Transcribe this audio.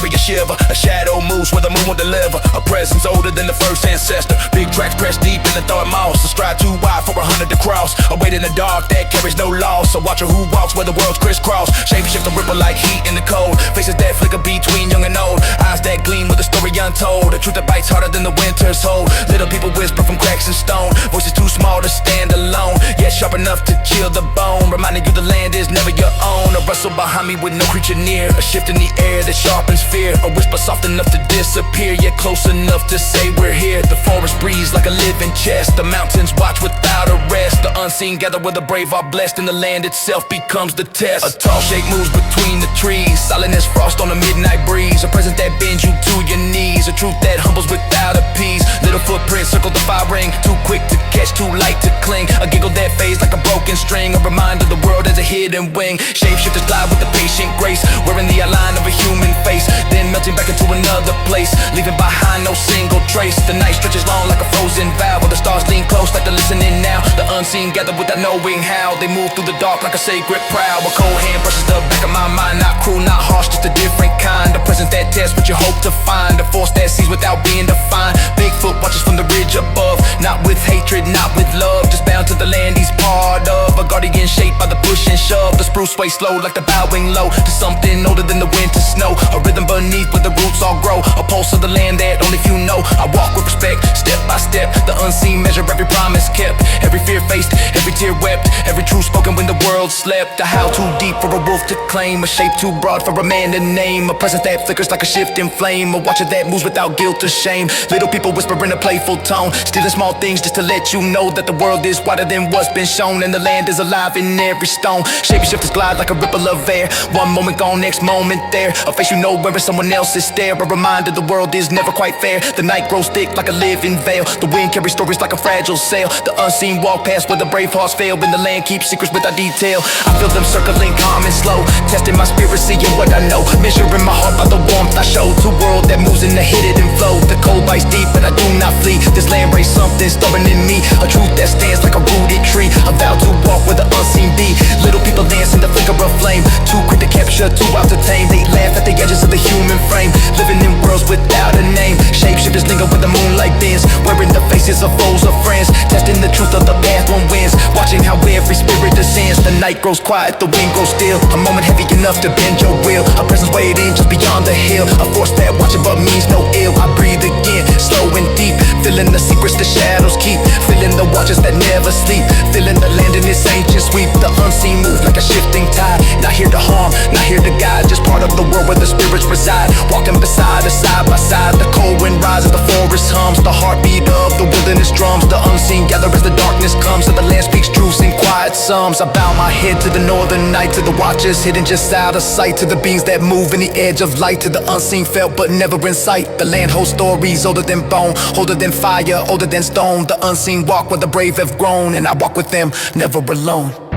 carry a shiver. A shadow moves where the moon will deliver. A presence older than the first ancestor. Big tracks pressed deep in the thought moss. A stride too wide for 100 to cross. A weight in the dark that carries no loss. So watch her who walks where the worlds crisscross. Shapeshift and ripple like heat in the cold. Faces that flicker between young and old. Eyes that gleam with a story untold. A truth that bites harder than the winter's hold. Little people whisper from cracks and stone. Voices too small to stand alone, yet sharp enough to chill the bone. Reminding you the land is never your own. A rustle behind me with no creature near. A shift in the air that sharpens fear. A whisper soft enough to disappear, yet close enough to say we're here. The forest breathes like a living chest. The mountains watch without a rest. The unseen gather where the brave are blessed. And the land itself becomes the test. A tall shape moves between the trees. Silent as frost on a midnight breeze. A presence that bends you to your knees. A truth that humbles without appease. Little footprints circle the fire ring. Too quick to catch, too light to cling. A giggle that fades like a broken string. A reminder the world has a hidden wing. Shapeshifters glide with a patient grace, wearing the outline of a human face, then melting back into another place, leaving behind no single trace. The night stretches long like a frozen vow, while the stars lean close like they're listening now. The unseen gather without knowing how. They move through the dark like a sacred prow. A cold hand brushes the back of my mind. Not cruel, not harsh, just a different kind. A presence that tests what you hope to find. A force that sees without being defined. Bigfoot watches from the ridge above, not with hatred, not with love, just bound to the land he's part of. A guardian shaped by the push and shove. The spruce sway slow like the bowing low to something older than the winter snow. A rhythm beneath where the roots all grow. A pulse of the land that only few know. I walk with respect, step by step. The unseen measure every promise kept. Every fear faced, every tear wept. Every truth spoken when the world slept. A howl too deep for a wolf to claim. A shape too broad for a man to name. A presence that flickers like a shifting flame. A watcher that moves without guilt or shame. Little people whisper in a playful tone, stealing small things just to let you know that the world is wider than what's been shown. And the land is alive in every stone. Shapeshifters glide like a ripple of air. One moment gone, next moment there. A face you know wearing someone else's stare. A reminder the world is never quite fair. The night grows thick like a living veil. The wind carries stories like a fragile sail. The unseen walk past where the brave hearts fail. When the land keeps secrets without detail, I feel them circling calm and slow, testing my spirit, seeing what I know. Measuring my heart by the warmth I show. To a world that moves in the hidden flow. The cold bites deep but I do not flee. This land raised something stubborn in me. A truth that stands like a rooted tree. A vow to walk where the unseen be. Little people dance in the flicker of flame. Too quick to capture, too out to tame. They laugh at the edges of the human frame. Living in worlds without a name. Shapeshifters linger where the moonlight bends, wearing the faces of foes or friends, testing the truth of the path one wins, watching how every spirit descends. The night grows quiet, the wind grows still. A moment heavy enough to bend your will. A presence waiting just beyond the hill. A force that watching but means no ill. I breathe again, slow and deep, feeling the secrets the shadows keep, feeling the watchers that never sleep, feeling the land in its ancient sweep. The unseen move like a shifting tide. Not here to harm, not here to guide, just part of the world where the spirits reside. Walking beside us, side by side. The cold wind rises, the forest hums, the heartbeat of the wilderness drums. The unseen gather as the darkness comes, and the land speaks truths in quiet sums. I bow my head to the northern night, to the watchers hidden just out of sight, to the beings that move in the edge of light, to the unseen felt but never in sight. The land holds stories older than bone, older than fire, older than stone. The unseen walk where the brave have grown, and I walk with them, never alone.